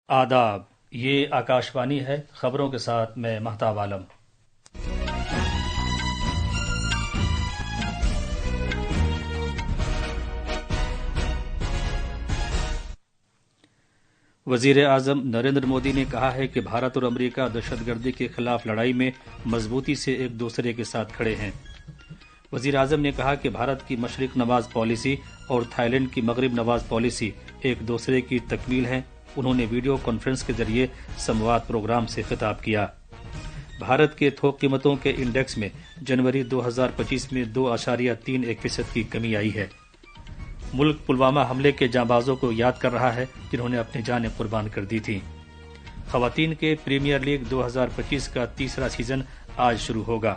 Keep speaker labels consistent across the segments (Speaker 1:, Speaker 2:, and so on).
Speaker 1: آداب، یہ آکاشوانی ہے۔ خبروں کے ساتھ میں مہتاب عالم۔ وزیر اعظم نریندر مودی نے کہا ہے کہ بھارت اور امریکہ دہشت گردی کے خلاف لڑائی میں مضبوطی سے ایک دوسرے کے ساتھ کھڑے ہیں۔ وزیر اعظم نے کہا کہ بھارت کی مشرق نواز پالیسی اور تھائی لینڈ کی مغرب نواز پالیسی ایک دوسرے کی تکمیل ہیں۔ انہوں نے ویڈیو کانفرنس کے ذریعے سمواد پروگرام سے خطاب کیا۔ بھارت کے تھوک قیمتوں کے انڈیکس میں جنوری 2025 میں 2.31% کی کمی آئی ہے۔ ملک پلوامہ حملے کے جانبازوں کو یاد کر رہا ہے جنہوں نے اپنی جانیں قربان کر دی تھیں۔ خواتین کے پریمیئر لیگ 2025 کا تیسرا سیزن آج شروع ہوگا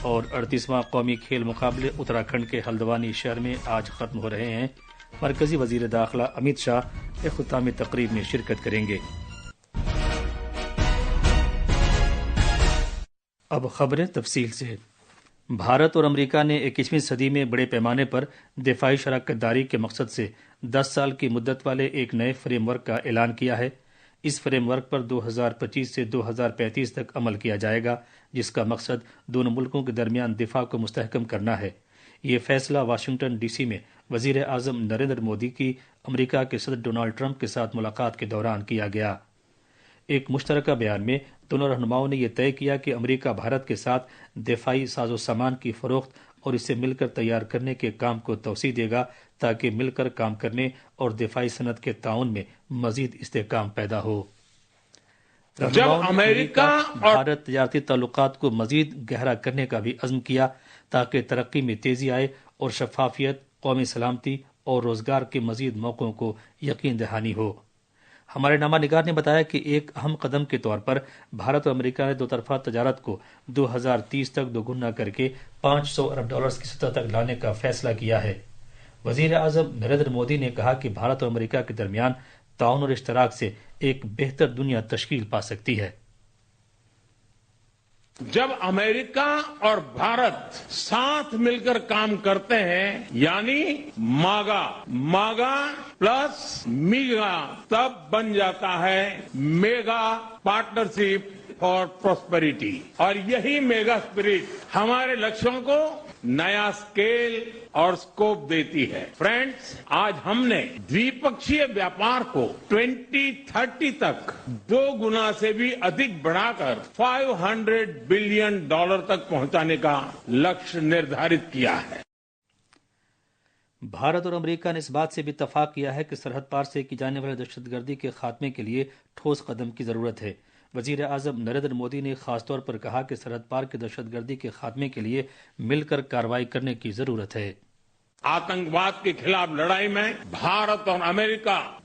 Speaker 1: اور 38واں قومی کھیل مقابلے اتراکھنڈ کے ہلدوانی شہر میں آج ختم ہو رہے ہیں۔ مرکزی وزیر داخلہ امت شاہ اختتامی تقریب میں شرکت کریں گے۔ اب خبریں تفصیل سے۔ بھارت اور امریکہ نے 21ویں صدی میں بڑے پیمانے پر دفاعی شراکت داری کے مقصد سے 10 سال کی مدت والے ایک نئے فریم ورک کا اعلان کیا ہے۔ اس فریم ورک پر 2025 سے 2035 تک عمل کیا جائے گا، جس کا مقصد دونوں ملکوں کے درمیان دفاع کو مستحکم کرنا ہے۔ یہ فیصلہ واشنگٹن ڈی سی میں وزیر اعظم نریندر مودی کی امریکہ کے صدر ڈونلڈ ٹرمپ کے ساتھ ملاقات کے دوران کیا گیا۔ ایک مشترکہ بیان میں دونوں رہنماؤں نے یہ طے کیا کہ امریکہ بھارت کے ساتھ دفاعی ساز و سامان کی فروخت اور اسے مل کر تیار کرنے کے کام کو توسیع دے گا تاکہ مل کر کام کرنے اور دفاعی صنعت کے تعاون میں مزید استحکام پیدا ہو۔
Speaker 2: جب امریکہ اور
Speaker 1: بھارت تجارتی تعلقات کو مزید گہرا کرنے کا بھی عزم کیا تاکہ ترقی میں تیزی آئے اور شفافیت، قومی سلامتی اور روزگار کے مزید موقعوں کو یقین دہانی ہو۔ ہمارے نامہ نگار نے بتایا کہ ایک اہم قدم کے طور پر بھارت اور امریکہ نے دو طرفہ تجارت کو 2030 تک دوگنا کر کے $500 ارب کی سطح تک لانے کا فیصلہ کیا ہے۔ وزیر اعظم نریندر مودی نے کہا کہ بھارت اور امریکہ کے درمیان تعاون اور اشتراک سے ایک بہتر دنیا تشکیل پا سکتی ہے۔
Speaker 2: جب امریکہ اور بھارت ساتھ مل کر کام کرتے ہیں، یعنی ماگا پلس میگا، تب بن جاتا ہے میگا پارٹنرشپ فار پراسپیرٹی۔ اور یہی میگا اسپرٹ ہمارے لکشوں کو نیا اسکیل اور اسکوپ دیتی ہے۔ فرینڈز، آج ہم نے دوپکشی ویاپار کو 2030 تک 2 گنا سے بھی ادھک بڑھا کر $500 بلین تک پہنچانے کا لکشیہ نردھارت کیا ہے۔
Speaker 1: بھارت اور امریکہ نے اس بات سے بھی اتفاق کیا ہے کہ سرحد پار سے کی جانے والے دہشت گردی کے خاتمے کے لیے ٹھوس قدم کی ضرورت ہے۔ وزیر اعظم نریندر مودی نے خاص طور پر کہا کہ سرحد پار کی دہشت گردی کے خاتمے کے لیے مل کر کارروائی کرنے کی ضرورت ہے۔
Speaker 2: آتنکواد کے خلاف لڑائی میں بھارت اور امریکہ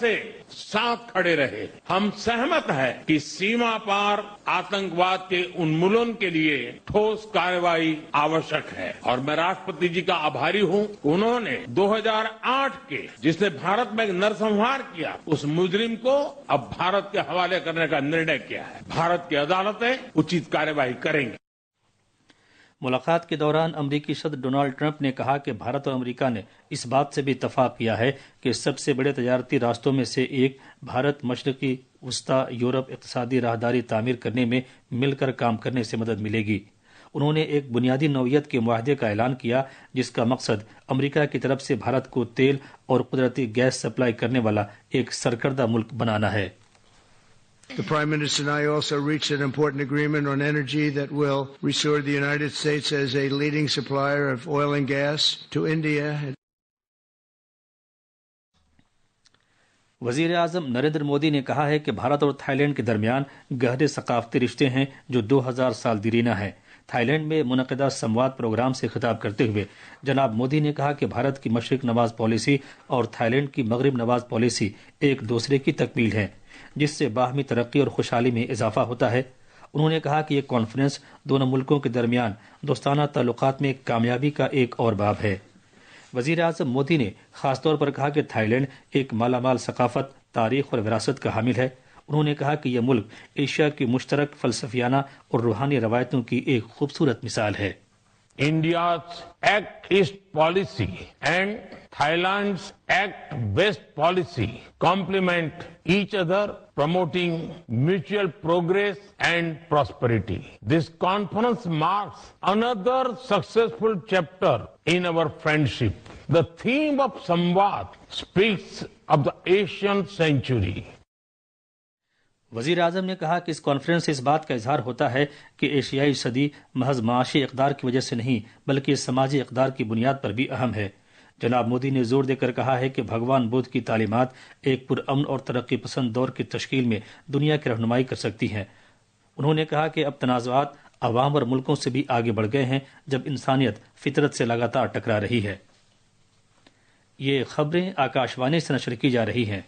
Speaker 2: سے ساتھ کھڑے رہے۔ ہم سہمت ہیں کہ سیما پار آتنکواد کے انمولن کے لیے ٹھوس کارروائی آوشک ہے، اور میں راشٹرپتی جی کا آبھاری ہوں۔ انہوں نے 2008 کے جس نے بھارت میں ایک نرسنہار کیا، اس مجرم کو اب بھارت کے حوالے کرنے کا نرنے کیا ہے۔ بھارت کی عدالتیں اچت کارروائی کریں گی۔
Speaker 1: ملاقات کے دوران امریکی صدر ڈونلڈ ٹرمپ نے کہا کہ بھارت اور امریکہ نے اس بات سے بھی اتفاق کیا ہے کہ سب سے بڑے تجارتی راستوں میں سے ایک بھارت مشرقی وسطی یورپ اقتصادی راہداری تعمیر کرنے میں مل کر کام کرنے سے مدد ملے گی۔ انہوں نے ایک بنیادی نوعیت کے معاہدے کا اعلان کیا جس کا مقصد امریکہ کی طرف سے بھارت کو تیل اور قدرتی گیس سپلائی کرنے والا ایک سرکردہ ملک بنانا ہے۔
Speaker 3: The Prime Minister and I also reached an important agreement on energy that will restore the United States as a leading supplier of oil and gas to India.
Speaker 1: وزیر اعظم نریندر مودی نے کہا ہے کہ بھارت اور تھائی لینڈ کے درمیان گہرے ثقافتی رشتے ہیں جو 2000 سال دیرینہ ہیں۔ تھائی لینڈ میں منعقدہ سمواد پروگرام سے خطاب کرتے ہوئے جناب مودی نے کہا کہ بھارت کی مشرق نواز پالیسی اور تھائی لینڈ کی مغرب نواز پالیسی ایک دوسرے کی تکمیل ہیں، جس سے باہمی ترقی اور خوشحالی میں اضافہ ہوتا ہے۔ انہوں نے کہا کہ یہ کانفرنس دونوں ملکوں کے درمیان دوستانہ تعلقات میں کامیابی کا ایک اور باب ہے۔ وزیر اعظم مودی نے خاص طور پر کہا کہ تھائی لینڈ ایک مالا مال ثقافت، تاریخ اور وراثت کا حامل ہے۔ انہوں نے کہا کہ یہ ملک ایشیا کی مشترک فلسفیانہ اور روحانی روایتوں کی ایک خوبصورت مثال ہے۔
Speaker 2: India's Act East policy and Thailand's Act West policy complement each other, promoting mutual progress and prosperity. This conference marks another successful chapter in our friendship. The theme of Samvad speaks of the Asian century.
Speaker 1: وزیر اعظم نے کہا کہ اس conference سے اس بات کا اظہار ہوتا ہے کہ ایشیائی صدی محض معاشی اقدار کی وجہ سے نہیں بلکہ سماجی اقدار کی بنیاد پر بھی اہم ہے۔ جناب مودی نے زور دے کر کہا ہے کہ بھگوان بدھ کی تعلیمات ایک پرامن اور ترقی پسند دور کی تشکیل میں دنیا کی رہنمائی کر سکتی ہیں۔ انہوں نے کہا کہ اب تنازعات عوام اور ملکوں سے بھی آگے بڑھ گئے ہیں جب انسانیت فطرت سے لگاتار ٹکرا رہی ہے۔ یہ خبریں آکاش وانی سے نشر کی جا رہی ہیں۔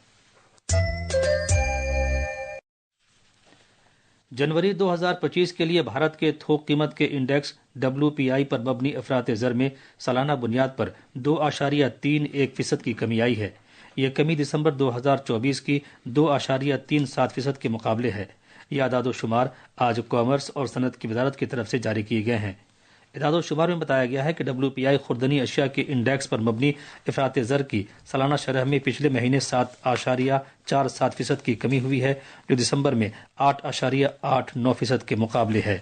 Speaker 1: جنوری 2025 کے لیے بھارت کے تھوک قیمت کے انڈیکس WPI پر مبنی افراط زر میں سالانہ بنیاد پر 2.31% کی کمی آئی ہے۔ یہ کمی دسمبر 2024 کی 2.37% کے مقابلے ہے۔ یہ اعداد و شمار آج کامرس اور صنعت کی وزارت کی طرف سے جاری کیے گئے ہیں۔ اعداد و شمار میں بتایا گیا ہے کہ WPI خوردنی اشیاء کے انڈیکس پر مبنی افراط زر کی سالانہ شرح میں پچھلے مہینے 7.47% کی کمی ہوئی ہے، جو دسمبر میں 8.89% کے مقابلے ہے۔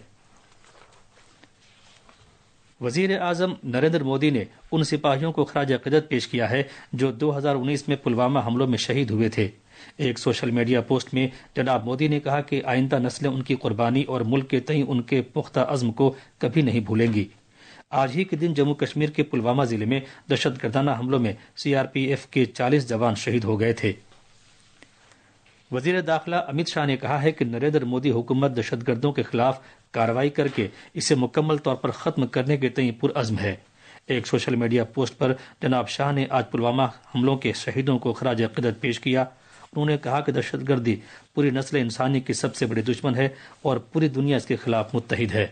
Speaker 1: وزیر اعظم نریندر مودی نے ان سپاہیوں کو خراج عقیدت پیش کیا ہے جو 2019 میں پلوامہ حملوں میں شہید ہوئے تھے۔ ایک سوشل میڈیا پوسٹ میں جناب مودی نے کہا کہ آئندہ نسلیں ان کی قربانی اور ملک کے تئیں ان کے پختہ عزم کو کبھی نہیں بھولیں گی۔ آج ہی کے دن جموں کشمیر کے پلوامہ ضلع میں دہشت گردانہ حملوں میں CRPF کے 40 جوان شہید ہو گئے تھے۔ وزیر داخلہ امت شاہ نے کہا ہے کہ نریندر مودی حکومت دہشت گردوں کے خلاف کارروائی کر کے اسے مکمل طور پر ختم کرنے کے تئیں پرعزم ہے۔ ایک سوشل میڈیا پوسٹ پر جناب شاہ نے آج پلوامہ حملوں کے شہیدوں کو خراج عقیدت پیش کیا۔ انہوں نے کہا کہ دہشت گردی پوری نسل انسانی کی سب سے بڑی دشمن ہے اور پوری دنیا اس کے خلاف متحد ہے۔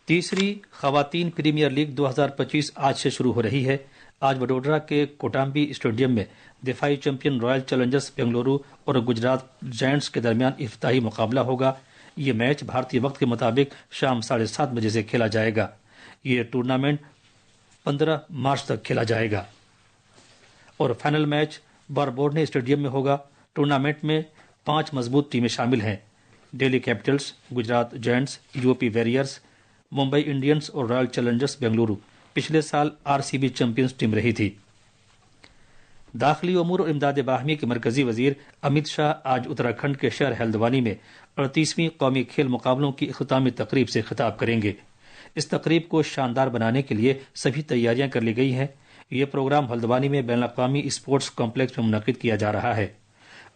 Speaker 1: تیسری خواتین پریمیئر لیگ 2025 آج سے شروع ہو رہی ہے۔ آج وڈودرا کے کوٹامبی اسٹیڈیم میں دفاعی چیمپئن رائل چیلنجرز بنگلورو اور گجرات جائنٹس کے درمیان افتتاحی مقابلہ ہوگا۔ یہ میچ بھارتی وقت کے مطابق شام 7:30 بجے سے کھیلا جائے گا۔ یہ ٹورنامنٹ 15 مارچ تک کھیلا جائے گا اور فائنل میچ باربورنے اسٹیڈیم میں ہوگا۔ ٹورنامنٹ میں 5 مضبوط ٹیمیں شامل ہیں: Delhi Capitals, Gujarat Giants, UP Warriors, Mumbai Indians اور رائل چیلنجرز بنگلورو۔ پچھلے سال RCB چیمپئنز ٹیم رہی تھی۔ داخلی امور اور امداد باہمی کے مرکزی وزیر امت شاہ آج اتراکھنڈ کے شہر ہلدوانی میں 38ویں قومی کھیل مقابلوں کی اختتامی تقریب سے خطاب کریں گے۔ اس تقریب کو شاندار بنانے کے لیے سبھی تیاریاں کر لی گئی ہیں۔ یہ پروگرام ہلدوانی میں بین الاقوامی اسپورٹس کمپلیکس میں منعقد کیا جا رہا ہے۔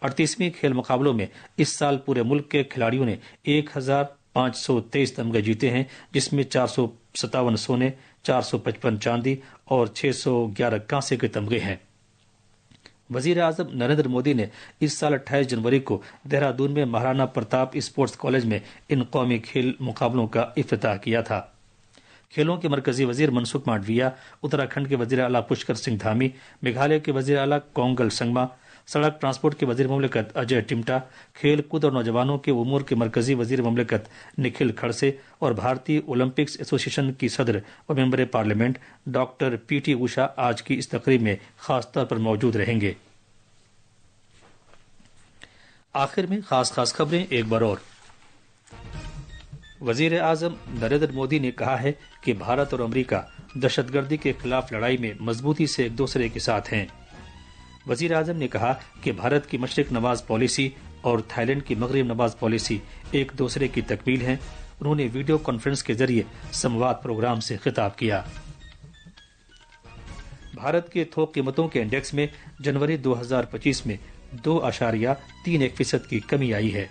Speaker 1: 38ویں کھیل مقابلوں میں اس سال پورے ملک کے کھلاڑیوں نے 1523 تمغے جیتے ہیں، جس میں 457 سونے، 455 چاندی اور 611 کانسے کے تمغے ہیں۔ وزیر اعظم نریندر مودی نے اس سال 28 جنوری کو دہرادون میں مہارانا پرتاپ اسپورٹس کالج میں ان قومی کھیل مقابلوں کا افتتاح کیا تھا۔ کھیلوں کے مرکزی وزیر منسکھ مانڈویا، اتراکھنڈ کے وزیر اعلیٰ پشکر سنگھ دھامی، میگھالیہ کے وزیر اعلیٰ کونگل سنگما، سڑک ٹرانسپورٹ کے وزیر مملکت اجے ٹمٹا، کھیل کود اور نوجوانوں کے امور کے مرکزی وزیر مملکت نکھل کھڑسے اور بھارتی اولمپکس ایسوسی ایشن کی صدر اور member parliament doctor PT Usha آج کی اس تقریب میں خاص طور پر موجود رہیں گے۔ آخر میں خاص خبریں ایک بار اور۔ وزیر اعظم نریندر مودی نے کہا ہے کہ بھارت اور امریکہ دہشت گردی کے خلاف لڑائی میں مضبوطی سے ایک دوسرے کے ساتھ ہیں۔ وزیر اعظم نے کہا کہ بھارت کی مشرق نواز پالیسی اور تھائی لینڈ کی مغرب نواز پالیسی ایک دوسرے کی تکمیل ہیں۔ انہوں نے ویڈیو کانفرنس کے ذریعے سمواد پروگرام سے خطاب کیا۔ بھارت کے تھوک قیمتوں کے انڈیکس میں جنوری 2025 میں 2.31% کی کمی آئی ہے۔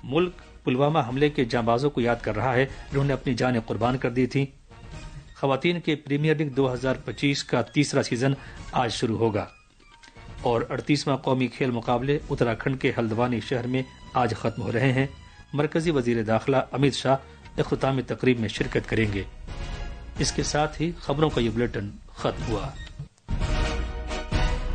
Speaker 1: ملک پلوامہ حملے کے جانبازوں کو یاد کر رہا ہے جنہوں نے اپنی جانیں قربان کر دی تھیں۔ خواتین کے پریمیئر لیگ 2025 کا تیسرا سیزن آج شروع ہوگا اور 38واں قومی کھیل مقابلے اتراکھنڈ کے ہلدوانی شہر میں آج ختم ہو رہے ہیں۔ مرکزی وزیر داخلہ امت شاہ اختتامی تقریب میں شرکت کریں گے۔ اس کے ساتھ ہی خبروں کا یہ بلیٹن ختم ہوا۔